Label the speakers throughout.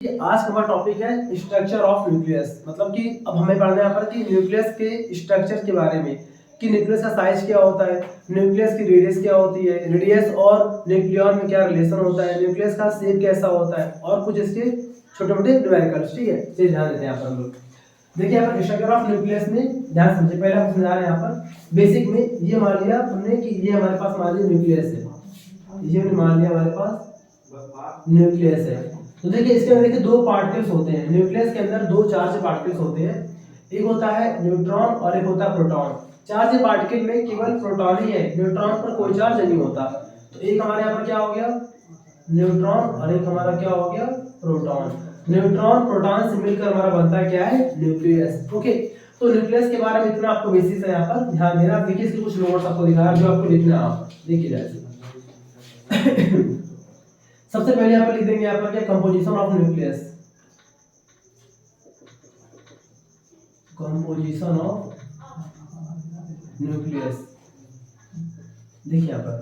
Speaker 1: आज का हमारा टॉपिक है स्ट्रक्चर ऑफ न्यूक्लियस। मतलब कि अब हमें पढ़ना है यहाँ पर कि न्यूक्लियस के स्ट्रक्चर के बारे में, कि न्यूक्लियस का साइज क्या होता है, न्यूक्लियस की रेडियस क्या होती है, रेडियस और न्यूक्लियन में क्या रिलेशन होता है, न्यूक्लियस का शेप कैसा होता है और कुछ इसके छोटे मोटे न्यूमेरिकल्स। ठीक है, ये ध्यान देते हैं यहाँ पर हम लोग। देखिए यहाँ पर स्ट्रक्चर ऑफ न्यूक्लियस में ध्यान समझिए। पहले हम समझा रहे हैं यहाँ पर बेसिक में। ये मान लिया हमने कि ये हमारे पास मान लिया न्यूक्लियस है, ये हमने मान लिया हमारे पास न्यूक्लियस है। तो देखिए इसके अंदर देखिए दो पार्टिकल्स होते हैं। न्यूक्लियस के अंदर दो चार्ज पार्टिकल्स होते हैं, एक होता है न्यूट्रॉन और एक होता है प्रोटॉन। चार्ज पार्टिकल में केवल प्रोटॉन ही है, न्यूट्रॉन पर कोई चार्ज नहीं होता। तो एक हमारे यहाँ पर क्या हो गया न्यूट्रॉन और एक हमारा क्या हो गया प्रोटॉन। न्यूट्रॉन प्रोटॉन से मिलकर हमारा बनता है क्या है न्यूक्लियस। ओके, तो न्यूक्लियस के बारे में इतना आपको बेसिस है यहाँ पर ध्यान देना। देखिए इसके कुछ नोट्स आपको दिखा रहा है जो आपको लिखना है। आप देखिए जैसे सबसे पहले यहाँ पर लिख देंगे यहाँ पर क्या composition of nucleus. Composition of nucleus देखिए यहाँ पर,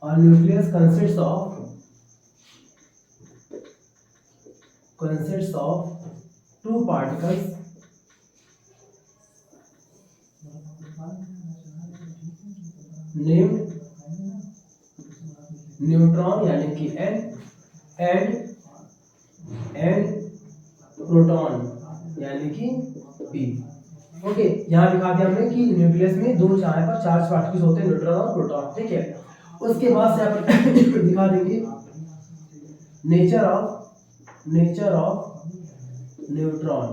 Speaker 1: और nucleus consists of two particles named neutron यानी कि N and प्रोटॉन यानी कि P। ओके, यहाँ दिखा दिया हमने कि न्यूक्लियस में दो यहाँ पर चार्ज पार्टिकल्स होते हैं, न्यूट्रॉन और प्रोटॉन। ठीक है, उसके बाद से यहाँ पर दिखा देंगे नेचर ऑफ न्यूट्रॉन।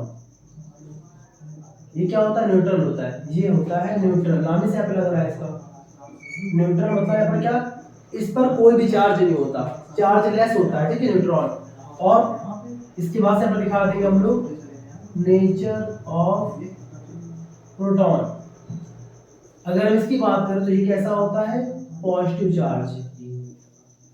Speaker 1: ये क्या होता है न्यूट्रल होता है, ये होता है न्यूट्रल। नाम ही से यहाँ पे लग रहा है इसका न्यूट्रल। मतलब यहाँ पर क्या इस पर कोई भी चार्ज नहीं होता, चार्ज लेस होता है। ठीक है न्यूट्रॉन। और इसके बाद से यहाँ पर दिखा देंगे हम लोग नेचर ऑफ प्रोटॉन। अगर हम इसकी बात करें तो ये कैसा होता है पॉजिटिव चार्ज।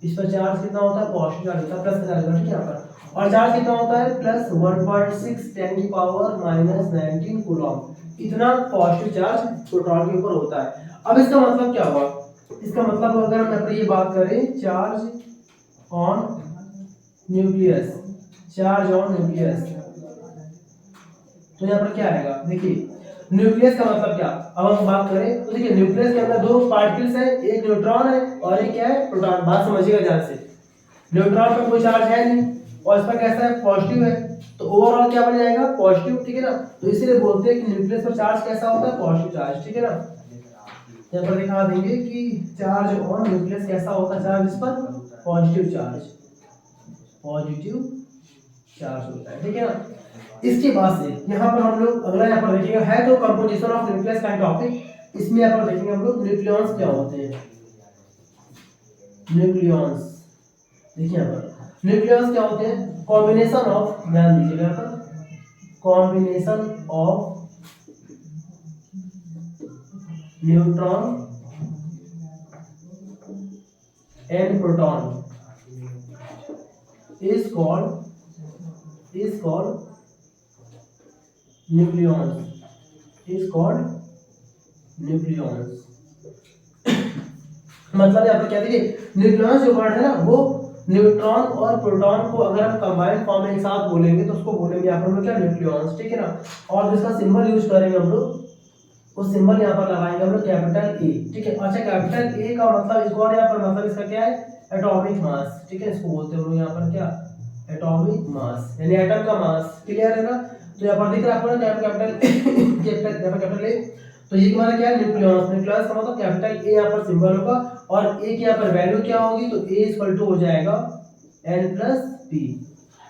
Speaker 1: इस पर चार्ज कितना होता है पॉजिटिव चार्ज होता है, प्लस का चार्ज होता है। ठीक है यहाँ पर, और चार्ज कितना होता है प्लस 1.6 10 की पावर -19 कूलम। इतना पॉजिटिव चार्ज प्रोटॉन के ऊपर होता है। अब इसका मतलब क्या हुआ, इसका मतलब अगर हम यहाँ पर ये बात करें charge on nucleus, charge on nucleus, तो यहाँ पर क्या आएगा देखिए न्यूक्लियस का मतलब क्या। अब हम बात करें तो देखिए न्यूक्लियस के अंदर दो पार्टिकल्स हैं, एक न्यूट्रॉन है और एक क्या है प्रोटॉन। बात समझिएगा ध्यान से। न्यूट्रॉन पर कोई चार्ज है नहीं और इस पर कैसा है पॉजिटिव है, तो ओवरऑल क्या बन जाएगा पॉजिटिव। ठीक है ना, तो इसलिए बोलते हैं कि न्यूक्लियस पर चार्ज कैसा होता है पॉजिटिव चार्ज। ठीक है ना, यहाँ पर दिखा देंगे कि चार्ज ऑन न्यूक्लियस कैसा होता है, चार्ज इस पर पॉजिटिव चार्ज होता है। ठीक है ना, इसके बाद से यहाँ पर हम लोग अगला यहाँ पर देखेंगे है तो कंपोजिशन ऑफ न्यूक्लियस का टॉपिक। इसमें यहाँ पर देखेंगे हम लोग न्यूक्लियॉन्स क्या होते हैं। न्यूक्लियॉन्स देखिए यहाँ पर न्यूक्लियॉन्स क्या होते हैं कॉम्बिनेशन ऑफ, ध्यान दीजिएगा यहाँ पर combination of neutron and proton is called nucleons, मतलब यहाँ पर क्या देखिए न्यूक्लियॉन्स जो वर्ड है ना वो न्यूट्रॉन और प्रोटॉन को अगर हम कंबाइंड फॉर्म में एक साथ बोलेंगे तो उसको बोलेंगे यहाँ पर क्या न्यूक्लियॉन्स। ठीक है ना, और जिसका सिंबल यूज करेंगे हम लोग वो सिंबल यहाँ पर लगाएंगे हम लोग कैपिटल ए। ठीक है, अच्छा कैपिटल ए का मतलब इसको और यहाँ पर मतलब इसका क्या है एटॉमिक मास। ठीक है, इसको बोलते हैं हम लोग यहाँ पर क्या एटॉमिक मास यानी एटम का मास। क्लियर है ना, तो यहाँ पर दिख रहा है आपको ना कैपिटल ए। तो ये हमारा क्या है न्यूक्लियस का मतलब कैपिटल ए यहाँ पर सिंबल होगा और ए की यहाँ पर वैल्यू क्या होगी तो ए इक्वल टू हो जाएगा N+P।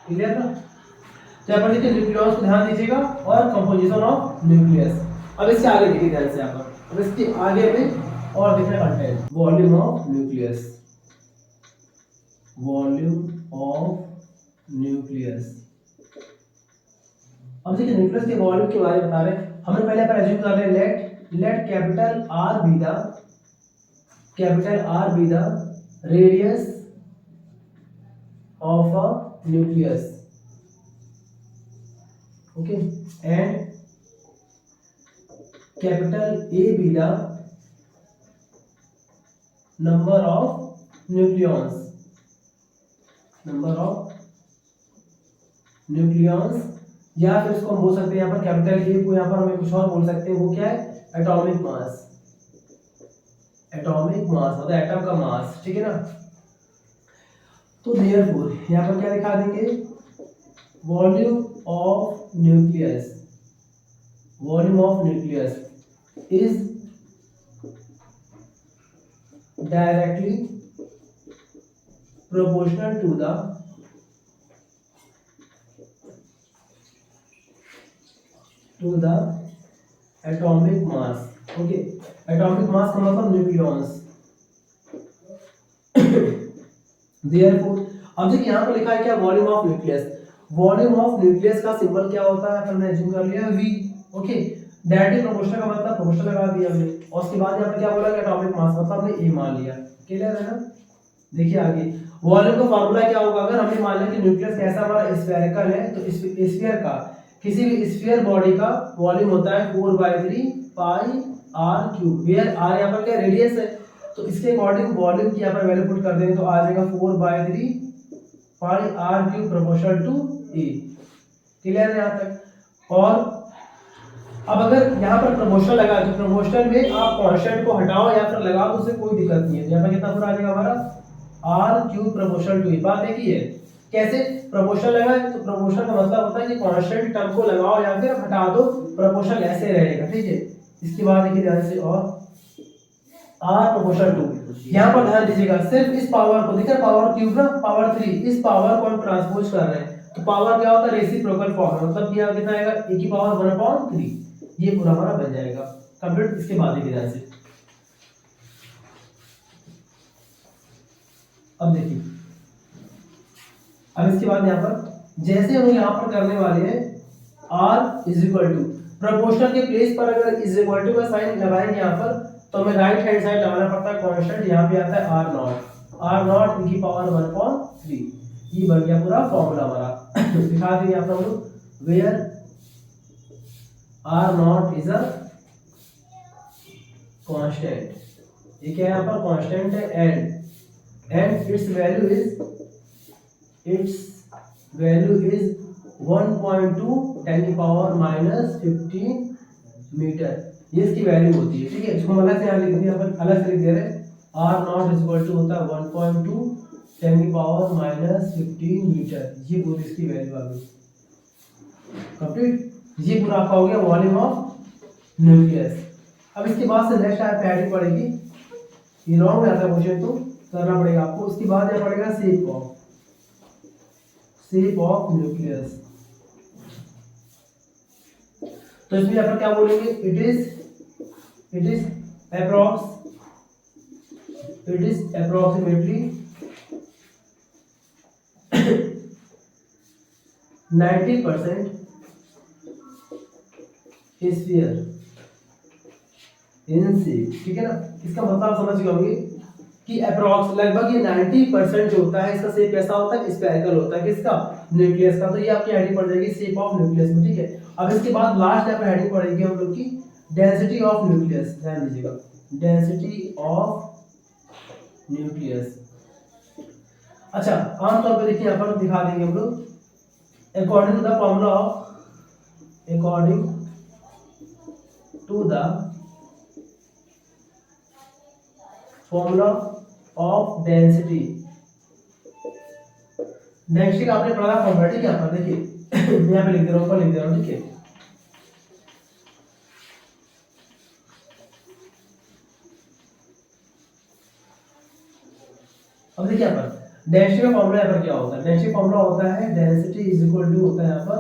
Speaker 1: क्लियर ना, तो यहाँ पर देखिए न्यूक्लियस को ध्यान दीजिएगा और कंपोजिशन ऑफ न्यूक्लियस। अब इससे आगे देखिए ध्यान से यहाँ पर, अब इसके आगे में और देखना कंटेंट वॉल्यूम ऑफ न्यूक्लियस। अब देखिए न्यूक्लियस के वॉल्यूम के बारे में बता रहे हैं। हमने पहले पर एज्यूम कर रहे हैं let capital R be the radius of a nucleus, okay, and capital A be the number of nucleons number of nucleons, या फिर इसको हम बोल सकते हैं यहाँ पर कैपिटल ए को यहाँ पर हमें कुछ और बोल सकते हैं, वो क्या है, एटॉमिक मास। एटॉमिक मास मतलब एटम का मास, ठीक है ना। तो देयरफॉर यहाँ पर क्या दिखा देंगे, volume of nucleus, volume of nucleus is directly proportional to the atomic mass, okay, atomic mass का मतलब न्यूक्लियॉन्स। therefore अब देखिए यहाँ पर लिखा है क्या, volume of nucleus. Volume of nucleus का सिंबल क्या होता है, हमने एज्यूम कर लिया v, ओके। डायरेक्टली प्रोपोर्शनल का मतलब प्रोपोर्शनल लगा दिया हमने, और उसके बाद यहाँ पर क्या बोला कि एटॉमिक मास मतलब हमने a मान लिया, क्लियर है ना। देखिए आगे वॉल्यूम का फार्मूला क्या होगा, अगर हमने मान लिया कि न्यूक्लियस कैसा हमारा स्फेरिकल है, तो स्फीयर का, किसी भी स्फीयर बॉडी का वॉल्यूम होता है 4/3 pi are cube, where are यहाँ पर क्या रेडियस है, तो इसके अकॉर्डिंग वॉल्यूम की यहाँ पर वैल्यू पुट कर देंगे तो आ जाएगा 4/3 pi are cube proportional to a, clear है यहाँ तक। और अब अगर यहाँ पर प्रोपोर्शनल लगा तो प्रोपोर्शनल में आप कांस्टेंट को हटाओ या फिर लगाओ, उससे कोई दिक्कत नहीं है। यहाँ पर कितना पूरा आ जाएगा हमारा आर क्यूब प्रोपोर्शनल टू ए। बात है कि है कैसे प्रोपोर्शनल लगा है, तो प्रोपोर्शनल का मतलब होता है कि कांस्टेंट टर्म को लगाओ या फिर हटा दो, प्रोपोर्शनल ऐसे रहेगा, ठीक है। इसके बाद देखिए ध्यान से, और आर प्रोपोर्शनल टू, यहाँ पर ध्यान दीजिएगा सिर्फ इस पावर को, देखिए पावर क्यूब ना पावर 3, इस पावर को हम ट्रांसपोज कर रहे हैं, तो पावर क्या होता है, रेसिप्रोकल फॉर्म, मतलब यहाँ कितना आएगा ए की पावर 1/3, ये पूरा हमारा बन जाएगा कंप्लीट। इसके बाद देखिए ध्यान से, अब देखिए, अब इसके बाद यहाँ पर जैसे हम यहाँ पर करने वाले हैं r is equal to proportional के प्लेस पर अगर इज इक्वल टू का साइन लगाएंगे यहाँ पर, तो हमें राइट हैंड साइड लगाना पड़ता है कांस्टेंट, यहाँ पे आता है r नॉट e की पावर 1/3, ये बन गया पूरा फॉर्मूला हमारा। दिखा देंगे यहाँ पर हम लोग, where r not is a constant, ये क्या है यहाँ पर कांस्टेंट है, and its value is 1.2 10 की पावर -15 मीटर, ये इसकी वैल्यू होती है, ठीक है। इसको अलग से यहाँ लिख दिया, अपन अलग से लिख दे रहे हैं, r not is equal to होता है 1.2 10 की पावर -15 मीटर, ये पूरी इसकी वैल्यू आ गई कंप्लीट। ये पूरा आपका हो गया वॉल्यूम ऑफ न्यूक्लियस। अब इसके बाद से नेक्स्ट आप हेडिंग पड़ेगी, ये लॉन्ग में आता है क्वेश्चन तो करना पड़ेगा आपको। उसके बाद यह पड़ेगा शेप ऑफ न्यूक्लियस। तो इसमें यहाँ पर क्या बोलेंगे, it is approximately 90% sphere in shape, ठीक है ना। इसका मतलब आप समझ गए होंगे कि अप्रोक्स लगभग ये 90% जो होता है इसका शेप कैसा होता है, स्फेरिकल होता है, किसका, न्यूक्लियस का। तो ये आपकी हेडिंग पड़ जाएगी शेप ऑफ न्यूक्लियस में, ठीक है। अब इसके बाद लास्ट यहाँ पर हेडिंग पड़ेगी हम लोग की डेंसिटी ऑफ न्यूक्लियस, ध्यान दीजिएगा, डेंसिटी ऑफ न्यूक्लियस। अच्छा, आमतौर पर देखिए यहाँ पर दिखा देंगे हम लोग, according to the formula of density का आपने पढ़ा फॉर्मूला, ठीक है। यहाँ पर देखिए मैं यहाँ पे लिख दे रहा हूँ, ऊपर लिख दे रहा हूँ, ठीक है। अब देखिए यहाँ पर डेंसिटी का फॉर्मूला यहाँ पर क्या होता है, डेंसिटी फॉर्मूला होता है डेंसिटी इज इक्वल टू होता है यहाँ पर,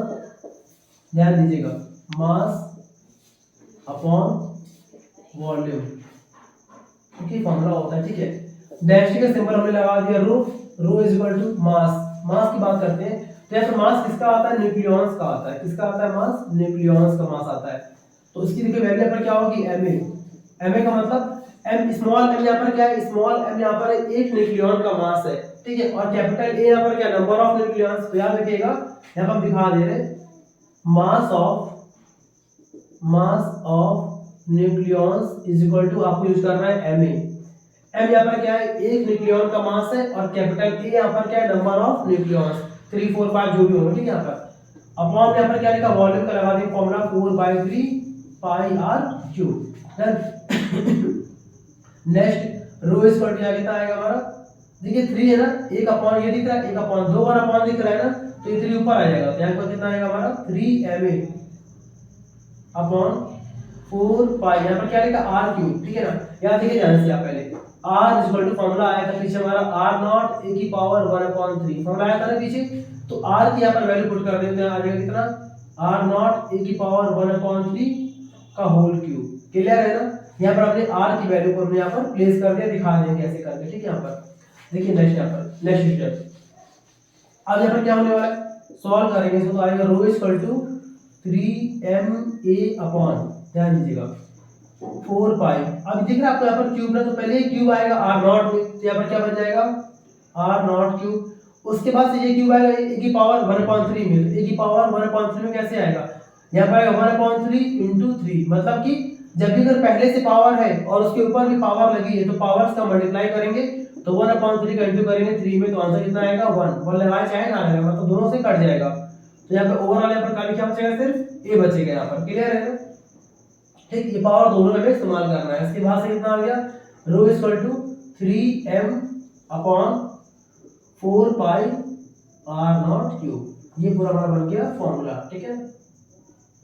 Speaker 1: ध्यान दीजिएगा, मास अपॉन वॉल्यूम, ठीक है, फॉर्मूला होता है, ठीक है। डेंसिटी का सिंबल हमने लगा दिया रो इज इक्वल टू मास की बात करते हैं, तो यहाँ पर मास किसका आता है, न्यूक्लियॉन्स का आता है, किसका आता है मास, न्यूक्लियॉन्स का मास आता है। तो इसकी देखिए वैल्यू पर क्या होगी, ma का मतलब m स्मॉल m यहाँ पर क्या है, स्मॉल m यहाँ पर एक न्यूक्लियॉन का मास है, ठीक है, और कैपिटल A यहाँ पर क्या, नंबर ऑफ न्यूक्लियॉन्स। तो याद रखिएगा यहाँ पर हम दिखा दे रहे हैं mass of nucleons is equal to, आपको यूज करना है ma, m यहाँ पर क्या है, एक न्यूक्लियॉन का मास है, और कैपिटल A यहाँ पर क्या है, नंबर ऑफ न्यूक्लियॉन्स 3 4 5 जो भी होगा, ठीक है। यहाँ पर अपॉन यहाँ पर क्या लिखा, वॉल्यूम का लगा देंगे formula 4/3 pi are cube. Next rho is equal to क्या कितना आएगा हमारा, देखिए 3 है ना, एक अपॉन ये दिख रहा है, एक अपॉन दो बार अपॉन दिख रहा है ना, तो ये 3 ऊपर आ जाएगा, तो यहाँ पर कितना आएगा हमारा 3ma अपॉन 4 पाई, यहाँ पर क्या लिखा आर क्यूब, ठीक है ना। यहाँ देखिए ध्यान से आप पहले r इक्वल टू फॉर्मूला आया था पीछे हमारा r नॉट a की पावर 1/3 फॉर्मूला आया था ना पीछे, तो r की यहाँ पर वैल्यू पुट कर देते हैं, आ जाएगा कितना r नॉट a की पावर 1/3 का होल क्यूब। क्लियर है ना, यहाँ पर हमने r की वैल्यू को हमने यहाँ पर प्लेस कर दिया, दिखा देंगे कैसे करके, ठीक है। यहाँ पर देखिए नेक्स्ट, यहाँ पर नेक्स्ट स्टेप अब यहाँ पर क्या होने वाला है, सॉल्व करेंगे इसको, तो आएगा रो इक्वल टू 3ma अपॉन, ध्यान दीजिएगा 4 पाई। अब दिख रहा है आपको यहाँ पर क्यूब ना, तो पहले ये क्यूब आएगा r नॉट में, तो यहाँ पर क्या बन जाएगा r नॉट क्यूब, उसके बाद से ये क्यूब आएगा a की पावर 1/3 में, तो a की पावर 1/3 में कैसे आएगा, यहाँ पर आएगा 1/3 × 3, मतलब कि जब भी अगर पहले से पावर है और उसके ऊपर भी पावर लगी है, तो पावर्स का मल्टीप्लाई करेंगे, तो 1/3 का इंटू करेंगे 3 में, तो आंसर कितना आएगा 1 लगाए चाहे ना लगाए, मतलब दोनों से कट जाएगा, तो यहाँ पे ओवरऑल यहाँ पर खाली क्या बचेगा, सिर्फ a बचेगा यहाँ पर। क्लियर है ना, ठीक, ये पावर दोनों में इस्तेमाल करना है। इसके बाद से कितना आ गया, rho equal to 3m upon 4 pi r not cube, ये पूरा हमारा बन गया फॉर्मूला, ठीक है।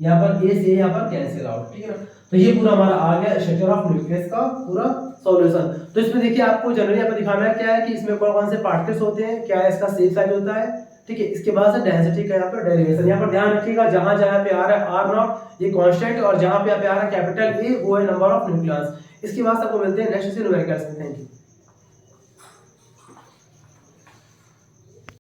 Speaker 1: यहाँ पर a से यहाँ पर कैंसिल आउट, ठीक है ना, तो ये पूरा हमारा आ गया स्ट्रक्चर ऑफ न्यूक्लियस का पूरा सॉल्यूशन। तो इसमें देखिए आपको जनरली यहाँ पर दिखाना है क्या है कि इसमें कौन कौन से पार्टिकल्स होते हैं, क्या है इसका शेप साइज होता है, ठीक है। इसके बाद से डेंसिटी का यहाँ पर डेरिवेशन, यहाँ पर ध्यान रखिएगा, जहां जहां पे आ रहा है आर नॉट ये कांस्टेंट, और जहां पे आ रहा है कैपिटल ए वो है नंबर ऑफ न्यूक्लियॉन्स। इसके बाद आपको मिलते हैं नेक्स्ट न्यूमेरिकल्स में। Thank you.